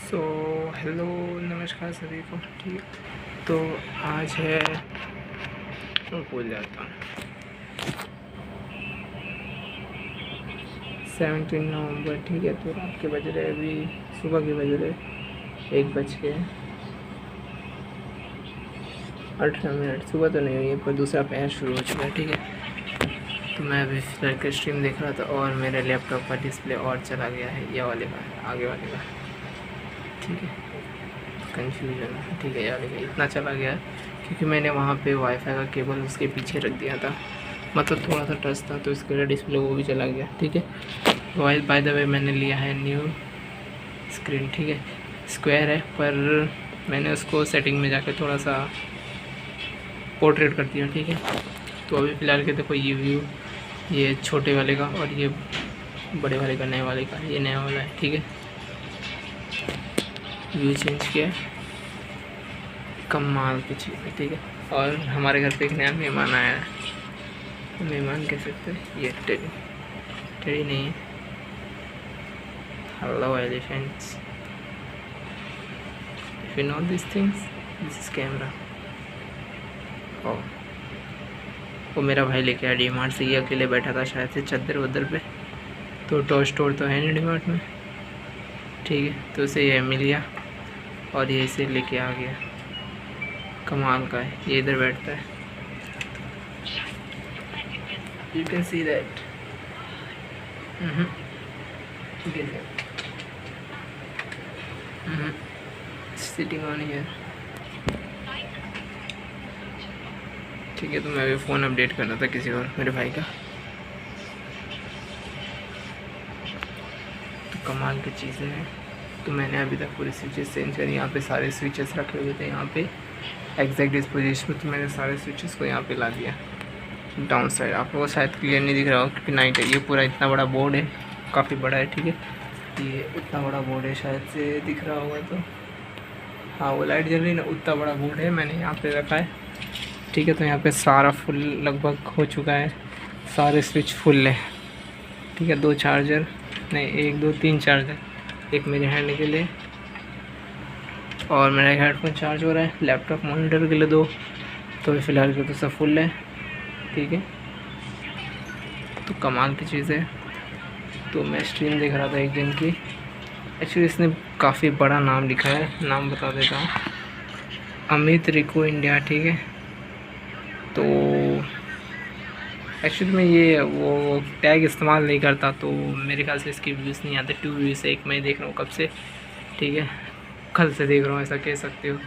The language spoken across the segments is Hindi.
सो हेलो नमस्कार सभी को। ठीक, तो आज है, मैं भूल जाता हूँ, 17 नवंबर। ठीक है, तो रात के बज रहे, अभी सुबह के बज रहे 1:18। सुबह तो नहीं हुई है, पर दूसरा पहर शुरू हो चुका है। ठीक है, तो मैं अभी फिलहाल का स्ट्रीम देख रहा था और मेरे लैपटॉप का डिस्प्ले और चला गया है, यह वाले का, आगे वाले का। ठीक है, कन्फ्यूजन। ठीक है, यार इतना चला गया क्योंकि मैंने वहाँ पे वाईफाई का केबल उसके पीछे रख दिया था, मतलब थोड़ा सा टच था, तो इसके लिए डिस्प्ले वो भी चला गया। ठीक है, बाय द वे मैंने लिया है न्यू स्क्रीन। ठीक है, स्क्वायर है, पर मैंने उसको सेटिंग में जाके थोड़ा सा पोर्ट्रेट कर दिया। ठीक है, तो अभी फ़िलहाल के देखो ये व्यू, ये छोटे वाले का और ये बड़े वाले का, नए वाले का, ये नया वाला है। ठीक है, व्यू चेंज किया, कमाल की चीज़ है। ठीक है, और हमारे घर पे एक नया मेहमान आया है, तो मेहमान कह सकते हैं, ये टेडी टेडी नहीं है। Hello elephants, if you know this things, this is camera. ओ, वो मेरा भाई लेके आया डीमार्ट से, ये अकेले बैठा था शायद से चद्दर वद्दर पे, तो टॉय स्टोर तो है नहीं डीमार्ट में। ठीक है, तो उसे ये मिल गया और ये इसे लेके आ गया। कमाल का है, ये इधर बैठता है, you can see that. Sitting on here. ठीक है, तो मैं अभी फ़ोन अपडेट कर रहा था किसी और मेरे भाई का, तो कमाल की चीज़ें हैं। तो मैंने अभी तक पूरी स्विचेस चेंज करी, यहाँ पे सारे स्विचेस रखे हुए थे, यहाँ पे एग्जैक्ट इस पोजीशन में, तो मैंने सारे स्विचेस को यहाँ पे ला दिया डाउन साइड। आप लोगों को शायद क्लियर नहीं दिख रहा हो क्योंकि नाइट है। ये पूरा इतना बड़ा बोर्ड है, काफ़ी बड़ा है। ठीक है, ये इतना बड़ा बोर्ड है, शायद से दिख रहा होगा, तो हाँ वो लाइट जल रही है ना, उतना बड़ा बोर्ड है, मैंने यहाँ पे रखा है। ठीक है, तो यहाँ पे सारा फुल लगभग हो चुका है, सारे स्विच फुल है। ठीक है, 2 चार्जर नहीं, 1 2 3 चार्जर, एक मेरे हैंड के लिए और मेरा हेडफोन चार्ज हो रहा है, लैपटॉप मॉनिटर के लिए 2, तो फ़िलहाल के तो सब फुल है। ठीक है, तो कमाल की चीज़ है। तो मैं स्ट्रीम देख रहा था एक दिन की, एक्चुअली इसने काफ़ी बड़ा नाम लिखा है, नाम बता देता हूँ, अमित रिको इंडिया। ठीक है, तो एक्चुअली मैं ये वो टैग इस्तेमाल नहीं करता, तो मेरे ख्याल से इसकी व्यूज़ नहीं आते। 2 व्यूज़ से, एक मैं देख रहा हूँ कब से, ठीक है, कल से देख रहा हूँ, ऐसा कह सकते हो।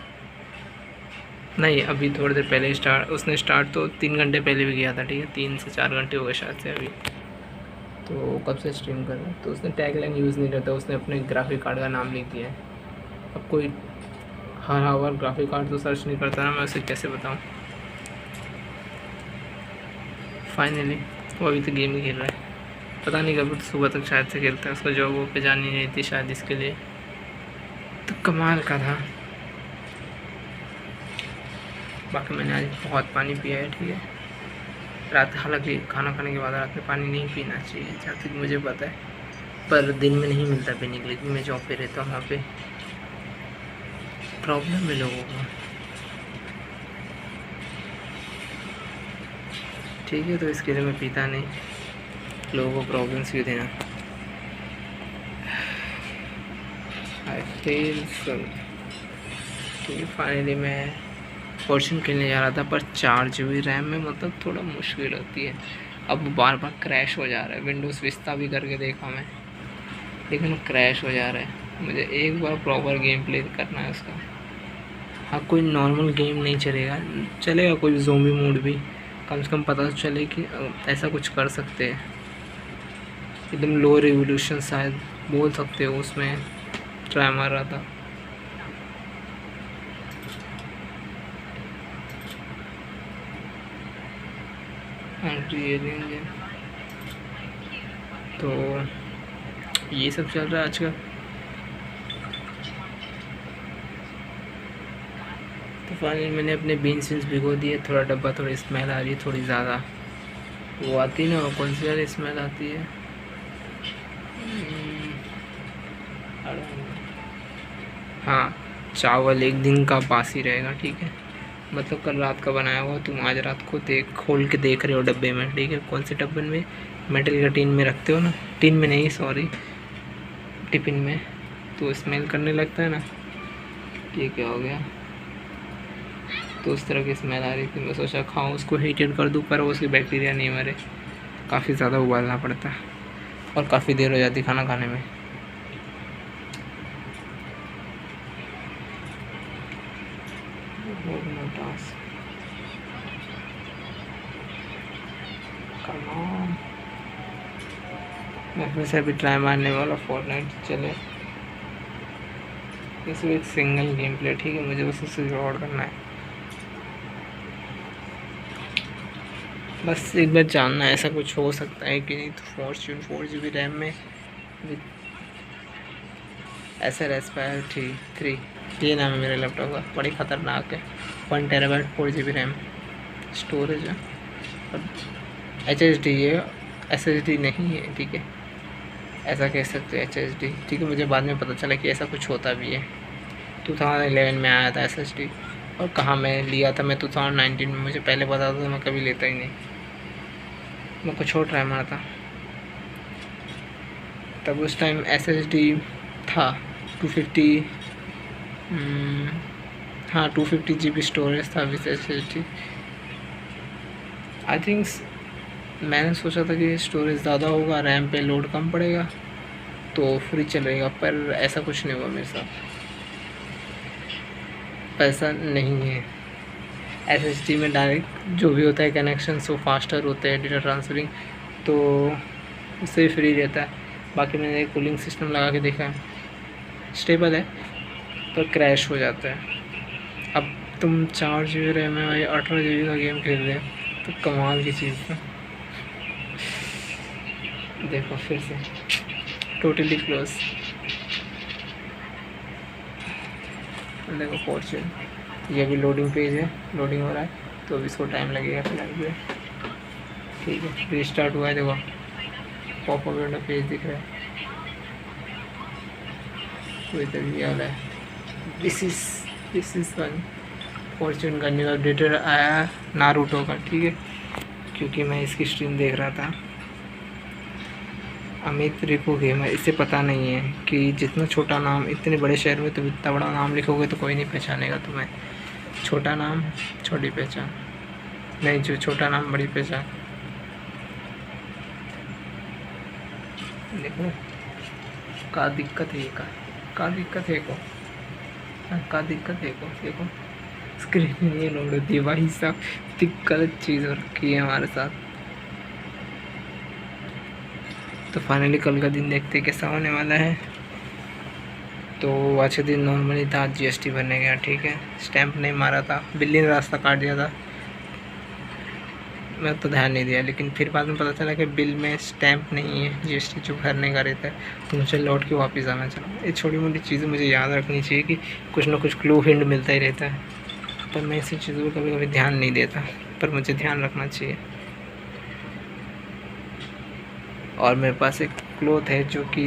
नहीं, अभी थोड़ी देर पहले उसने स्टार्ट तो 3 घंटे पहले भी किया था। ठीक है, 3 से 4 घंटे हो गए शायद से अभी, तो कब से स्ट्रीम कर रहा है। तो उसने टैग लाइन यूज़ नहीं करता, उसने अपने ग्राफिक कार्ड का नाम लिख दिया है। अब कोई हर आवर ग्राफिक कार्ड तो सर्च नहीं करता ना, मैं उसे कैसे बताऊँ। फाइनली वो अभी तो गेम ही खेल रहा है, पता नहीं कब, सुबह तक शायद से खेलता है, उसको जॉब वो पे जानी नहीं थी शायद इसके लिए, तो कमाल का था। बाकी मैंने आज बहुत पानी पिया है। ठीक है, रात, हालांकि खाना खाने के बाद रात में पानी नहीं पीना चाहिए जहाँ तक मुझे पता है, पर दिन में नहीं मिलता पीने के लिए, क्योंकि मैं जॉब पे रहता हूँ, वहाँ पे प्रॉब्लम है लोगों को। ठीक है, तो इसके लिए मैं पीता नहीं, लोगों को प्रॉब्लम्स क्यों देना। I feel so. ठीक है, फाइनली मैं पोर्शन खेलने जा रहा था, पर 4 GB रैम में मतलब थोड़ा मुश्किल होती है। अब बार बार क्रैश हो जा रहा है, विंडोज़ विस्ता भी करके देखा मैं, लेकिन क्रैश हो जा रहा है। मुझे एक बार प्रॉपर गेम प्ले करना है उसका। हाँ, कोई नॉर्मल गेम नहीं चलेगा कोई ज़ोंबी मोड भी, कम से कम पता तो चले कि ऐसा कुछ कर सकते हैं। एकदम लो रिवोल्यूशन शायद बोल सकते हो, उसमें ट्राई मार रहा था। तो ये सब चल रहा है आजकल। तो फाइनली मैंने अपने बीन्स भिगो दिए, थोड़ा डब्बा, थोड़ी स्मेल आ रही है, थोड़ी ज़्यादा वो आती है ना, वो कौन सी वाली स्मेल आती है, हाँ, चावल एक दिन का बासी रहेगा, ठीक है। मतलब कल रात का बनाया हुआ तुम आज रात को खोल के देख रहे हो डब्बे में, ठीक है। कौन से डब्बे में? मेटल का टीन में रखते हो ना, टीन में नहीं सॉरी, टिफिन में, तो स्मेल करने लगता है ना। ये क्या हो गया? तो उस तरह की स्मेल आ रही थी, मैं सोचा खाऊं उसको, हीटेड कर दूं, पर वो उसकी बैक्टीरिया नहीं मरे। काफ़ी ज़्यादा उबालना पड़ता है और काफ़ी देर हो जाती खाना खाने में। मैं फिर से अभी ट्राई मारने वाला फोर्टनाइट। चले, इसमें एक सिंगल गेम प्ले, ठीक है। मुझे बस उससे रिकॉर्ड करना है, बस एक बार जानना है ऐसा कुछ हो सकता है कि नहीं। तो फॉर्च्यून 4 GB रैम में विद Acer Aspire 3, ये नाम है मेरे लैपटॉप का। बड़ी ख़तरनाक है, 1 TB 4 GB रैम स्टोरेज है। और HSD है, SSD नहीं है, ठीक है। ऐसा कह सकते हैं HSD, ठीक है। मुझे बाद में पता चला कि ऐसा कुछ होता भी है। 2011 में आया था SSD। और कहाँ मैं लिया था? मैं 2019 में, मुझे पहले पता था तो मैं कभी लेता ही नहीं, मैं कुछ और ट्राई मारा था। तब उस टाइम SSD था 250, हाँ 250 GB स्टोरेज था विद SSD। आई थिंक मैंने सोचा था कि स्टोरेज ज़्यादा होगा, रैम पे लोड कम पड़ेगा तो फ्री चलेगा, पर ऐसा कुछ नहीं हुआ मेरे साथ। ऐसा नहीं है। SSD में डायरेक्ट जो भी होता है कनेक्शन सो फास्टर होते हैं, डेटा ट्रांसफरिंग, तो उससे फ्री रहता है। बाकी मैंने एक कूलिंग सिस्टम लगा के देखा है, स्टेबल है पर क्रैश हो जाता है। अब तुम 4 GB रैम में भाई 18 GB का गेम खेल रहे हो तो कमाल की चीज़ है। देखो फिर से टोटली क्लोज, देखो फॉर्च्यून, ये भी लोडिंग पेज है, लोडिंग हो रहा है तो अभी इसको टाइम लगेगा फिलहाल पे, ठीक है। रीस्टार्ट हुआ है, देखो पॉपअप विंडो पेज दिख रहा है, तो इधर ये वाला है। दिस इज़ वन फॉर्च्यून का न्यू अपडेटर आया नारुतो का, ठीक है। क्योंकि मैं इसकी स्ट्रीम देख रहा था, अमित रिको गेमर, इसे पता नहीं है कि जितना छोटा नाम इतने बड़े शहर में, तुम इतना बड़ा नाम लिखोगे तो कोई नहीं पहचानेगा तुम्हें। छोटा नाम छोटी पहचान, नहीं जो छोटा नाम बड़ी पहचान। देखो का दिक्कत है, का दिक्कत है को, का दिक्कत है को, देखो स्क्रीन नहीं लोड होती है भाई साहब, गलत चीज़ हो रखी है हमारे साथ। तो फाइनली कल का दिन देखते कैसा होने वाला है। तो आज के दिन नॉर्मली था, GST भरने गया, ठीक है। स्टैंप नहीं मारा था, बिल्ली ने रास्ता काट दिया था, मैं तो ध्यान नहीं दिया। लेकिन फिर बाद में पता चला कि बिल में स्टैंप नहीं है, GST जो भरने का रहता है, तो मुझे लौट के वापस आना चला। ये छोटी मोटी चीज़ें मुझे याद रखनी चाहिए कि कुछ ना कुछ क्लू हिंट मिलता ही रहता है, पर मैं ऐसी चीज़ों पर कभी कभी ध्यान नहीं देता, पर मुझे ध्यान रखना चाहिए। और मेरे पास एक क्लॉथ है जो कि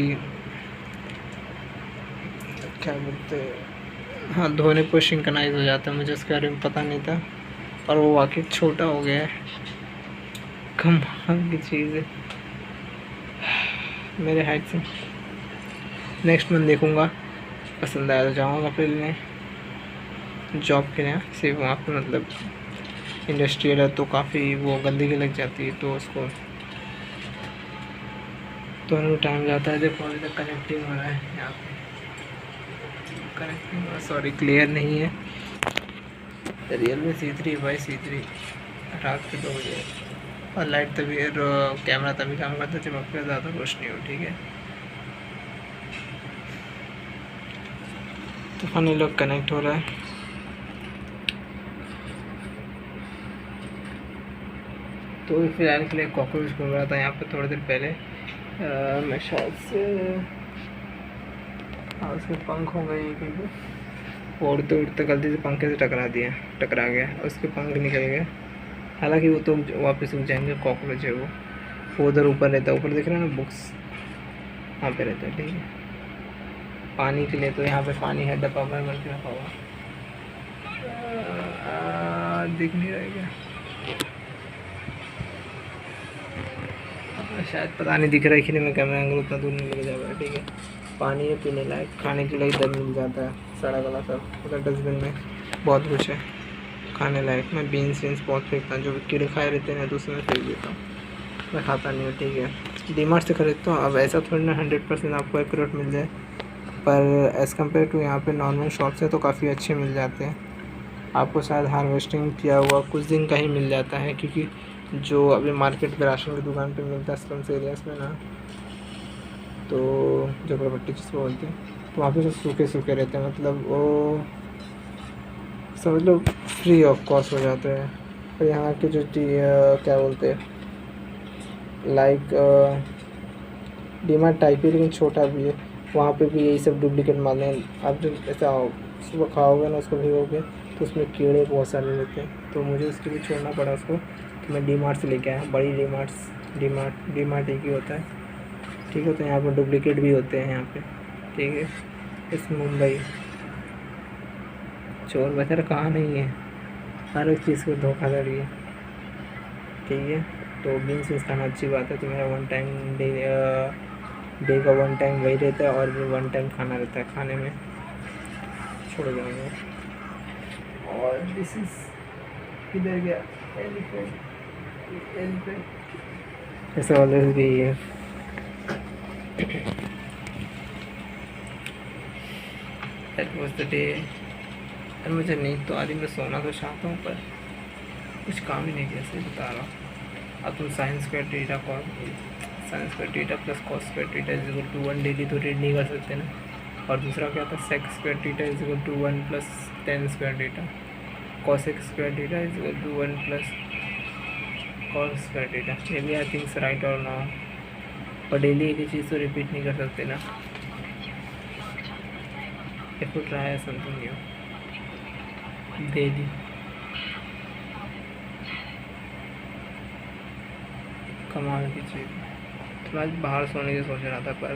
क्या बोलते हैं, हाँ धोने पर सिंक्रोनाइज हो जाता है, मुझे उसके बारे में पता नहीं था और वो वाकई छोटा हो गया है, कमाल की चीज़ है मेरे हाइट से। नेक्स्ट मंथ देखूँगा, पसंद आया तो जाऊँगा फिर लेने, जॉब के लिए सिर्फ वहाँ पे, मतलब इंडस्ट्रियल है तो काफ़ी वो गंदगी लग जाती है तो उसको दोनों टाइम जाता है। देखो अभी तक कनेक्टिंग हो रहा है यहाँ पे, कनेक्टिंग सॉरी क्लियर नहीं है। Realme C3/C3 रात के 2 बजे, और लाइट तभी कैमरा तभी काम करता है जब आपके ज़्यादा रोशनी हो, ठीक है। तो फाइनली लोग कनेक्ट हो रहा है। तो फिलहाल के लिए कॉकरोच घूम रहा था यहाँ पे थोड़ी देर पहले, मैं शायद से, हाँ उसके पंख हो गए कहीं पे, उड़ते उड़ते गलती से पंखे से टकरा गया, उसके पंख निकल गए। हालांकि वो तो वापस उग जाएंगे, कॉकरोच है वो उधर ऊपर रहता है, ऊपर दिख रहा है ना बुक्स, वहाँ पे रहता है, ठीक है। पानी के लिए तो यहाँ पे पानी है, डब्बा भर के रखा हुआ। दिख नहीं रहेगा शायद, पता नहीं दिख रहा है कि नहीं, मैं कैमरा एंगल उतना दूर नहीं लेके जा रहा है। ठीक है, पानी है पीने लायक, खाने के लिए इधर मिल जाता है, सड़ा गला सब उधर डस्टबिन में बहुत कुछ है खाने लायक। मैं बीन्स वीन्स बहुत फेंकता हूँ, जो कीड़े खाए रहते हैं तो उसमें फेंक देता हूँ, मैं खाता नहीं हूँ। ठीक है, डीमार्ट से खरीदता हूँ। अब ऐसा थोड़ी ना 100% आपको एक्यूरेट मिल जाए, पर एज़ कम्पेयर टू यहाँ पे नॉर्मल शॉप से तो काफ़ी अच्छे मिल जाते हैं। आपको शायद हार्वेस्टिंग किया हुआ कुछ दिन का ही मिल जाता है, क्योंकि जो अभी मार्केट में राशन की दुकान पे मिलता है स्लम्स एरियाज़ में ना, तो झोपड़पट्टी जिसको बोलते हैं, तो वहाँ पे सब सूखे सूखे रहते हैं, मतलब वो समझ लो फ्री ऑफ कॉस्ट हो जाते हैं। और यहाँ के जो क्या बोलते हैं, लाइक डीमार्ट टाइप ही लेकिन छोटा भी है, वहाँ पे भी यही सब डुप्लीकेट माल हैं। आप जब ऐसा सुबह खाओगे ना, उसको भिगोगे तो उसमें कीड़े बहुत सारे रहते हैं, तो मुझे उसके लिए छोड़ना पड़ा उसको, तो मैं डीमार्ट से लेके आया। बड़ी डीमार्ट एक ही होता है। ठीक है, तो यहाँ पर डुप्लीकेट भी होते हैं यहाँ पे। ठीक है, इस मुंबई चोर वगैरह कहाँ नहीं है, हर एक चीज़ को धोखाधड़ी है। ठीक है, तो बीन्स वीन्स खाना अच्छी बात है। तो मेरा वन टाइम डे का वन टाइम वही रहता है, और भी वन टाइम खाना रहता है, खाने में छोड़ जाऊँगा। और दिस इज किधर गया एलिफेंट ऐसा ऑलवेज भी है। That was the day. और मुझे नींद तो आ रही, मैं सोना तो चाहता हूँ, पर कुछ काम ही नहीं किया, सही बता रहा हूँ। अब तुम sine square plus cos square theta is equal to 1 daily तो रीड नहीं कर सकते ना। और दूसरा क्या था, sec square theta is equal to 1 plus tan square theta, cosec square theta is equal to 1 plus cos square theta. ये भी आई थिंक राइट और ना, और डेली एक ही चीज़ तो रिपीट नहीं कर सकते ना। If you try something new daily, कमाल की चीज़। तो मैं आज बाहर सोने की सोच रहा था, पर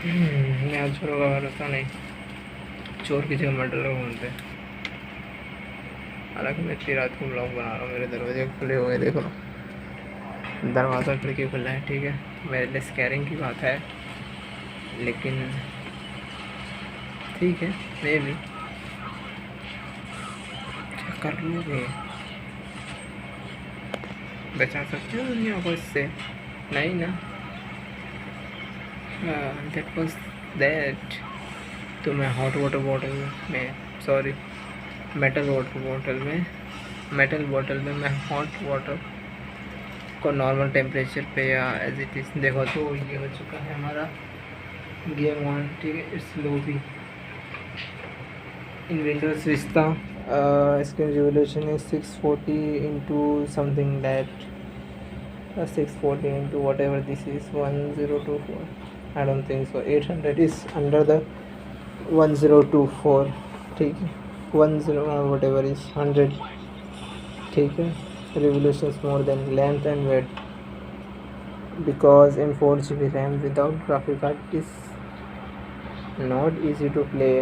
मैं आज चोरों का भरोसा नहीं, चोर की जगह मर्डर घूमते। हालांकि मैं इतनी रात को ब्लॉग बना रहा हूँ, मेरे दरवाजे खुले हुए हैं, देखो दरवाज़ा खिड़की खुला है। ठीक है, मेरे लिए स्कैरिंग की बात है, लेकिन ठीक है, मैं भी क्या कर लोगे, बचा सकते हो दुनिया को इससे? नहीं ना। That was that. तो मैं हॉट वाटर बॉटल में सॉरी मेटल बॉटल में मैं हॉट वाटर को नॉर्मल टेम्परेचर पे या एज इट इज़, देखो तो ये हो चुका है हमारा गेम 1। ठीक है, इट्स लो भी इन विंडोज विस्ता। इसकी रिवोल्यूशन है 640 into something that 640 into whatever this is 1024. I don't think so. 800 is under the 1024. ठीक है, 10 whatever is 100. ठीक है, revolutions more than length and width, because in 4 GB RAM without graphic card it is not easy to play.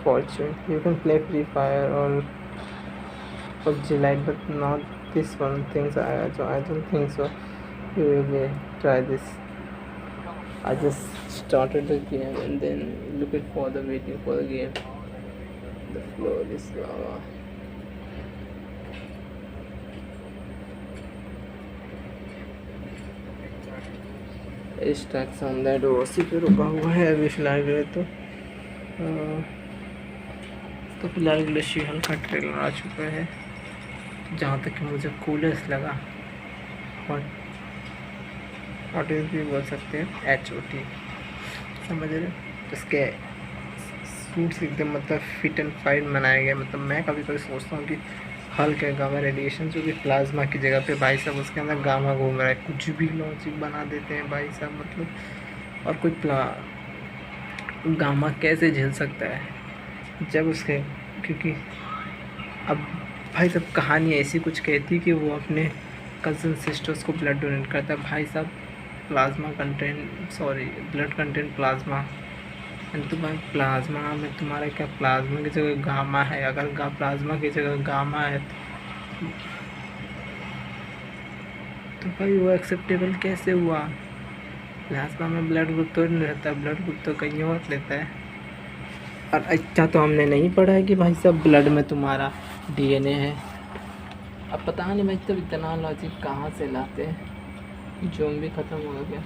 Fortune, you can play Free Fire or PUBG Lite, but not this one things. I don't think so. You will try this. I just started the game and then looking for the waiting for the game. The floor is lava. इस टाइप साउंड है, उसी पे रुका हुआ है अभी फिलहाल के लिए। तो फिलहाल ग्लेशियर हल्का ट्रेलर आ चुका है, जहाँ तक कि मुझे कूलेस्ट लगा। हॉट भी बोल सकते हैं, HOT, समझ रहे? इसके सूट्स एकदम मतलब फिट एंड फाइन बनाए गए। मतलब मैं कभी कभी सोचता हूँ कि हल्का गामा रेडिएशन जो कि प्लाज्मा की जगह पे भाई साहब उसके अंदर गामा घूम रहा है, कुछ भी लॉजिक बना देते हैं भाई साहब। मतलब और कोई गामा कैसे झेल सकता है जब उसके, क्योंकि अब भाई साहब कहानी ऐसी कुछ कहती कि वो अपने कज़न सिस्टर्स को ब्लड डोनेट करता है। भाई साहब plasma content, sorry blood content plasma. तो भाई प्लाज्मा में तुम्हारा क्या, प्लाज्मा की जगह गामा है, अगर प्लाज्मा की जगह गामा है तो भाई वो एक्सेप्टेबल कैसे हुआ? प्लाज्मा में ब्लड ग्रुप तो नहीं रहता, ब्लड ग्रुप तो कहीं और लेता है। और अच्छा तो हमने नहीं पढ़ा है कि भाई साहब ब्लड में तुम्हारा डीएनए है। अब पता नहीं भाई तब इतना लॉजिक कहाँ से लाते हैं, जोम भी ख़त्म हो गया।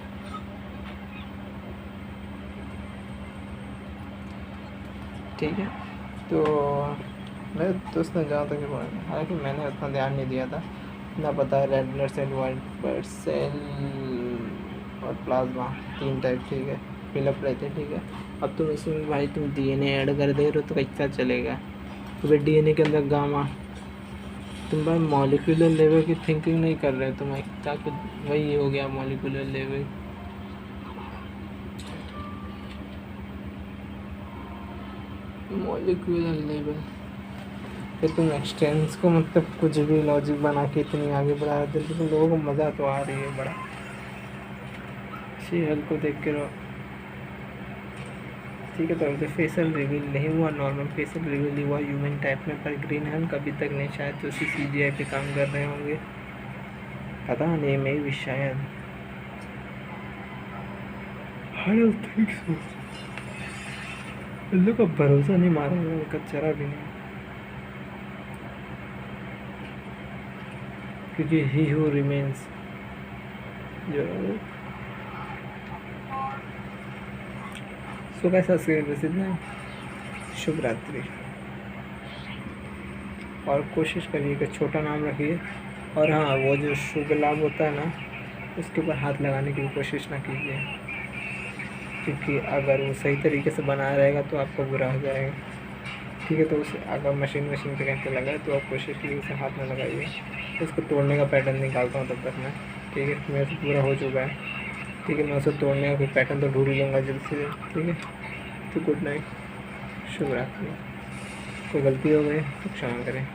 ठीक है, तो मेरे दोस्त ने जहाँ तक हालांकि मैंने उतना ध्यान नहीं दिया था ना, पता है red blood cell, white blood cell और प्लाज्मा 3 टाइप, ठीक है, फिलअप रहते हैं, ठीक है। अब तुम इसमें भाई तुम डीएनए ऐड कर दे रहे हो तो कैसा चलेगा? तो भाई डीएनए के अंदर गामा, तुम भाई मॉलिक्यूलर लेवल की थिंकिंग नहीं कर रहे, तुम क्या कुछ वही हो गया मॉलिक्यूलर लेवल। मॉलिक्यूलर लेवल फिर तुम एक्सटेंस को मतलब कुछ भी लॉजिक बना के इतनी आगे बढ़ा देते, लेकिन लोगों को मज़ा तो आ रही है बड़ा। शेयर को देख के रहो, ठीक है। तो अभी फेशियल रिवील नहीं हुआ, नॉर्मल फेशियल रिवील हुआ ह्यूमन टाइप में, पर ग्रीन हैंड अभी तक नहीं, शायद तो उसी CGI पे काम कर रहे होंगे, पता नहीं, मैं भी शायद, आई डोंट थिंक सो। इन लोग का भरोसा नहीं मारा उनका चरा भी नहीं, क्योंकि ही हू रिमेन्स जो सो कैसा प्रसिद्ध है। शुभ रात्रि, और कोशिश करिए कि छोटा नाम रखिए, और हाँ वो जो शुभ लाभ होता है ना उसके ऊपर हाथ लगाने की कोशिश ना कीजिए, क्योंकि अगर वो सही तरीके से बनाया रहेगा तो आपको बुरा हो जाएगा, ठीक है। तो उसे अगर मशीन पे कहीं पे लगा है तो आप कोशिश कीजिए उसे हाथ में लगाइए। उसको तोड़ने का पैटर्न निकालता हूँ तब तक मैं, ठीक है। मेरे से पूरा हो चुका है, ठीक है। मैं उसे तोड़ने का कोई पैटर्न तो ढूंढ लूँगा जल्द से, ठीक है। तो गुड नाइट, शुभ रात्रि। कोई गलती हो गई तो क्षमा करें।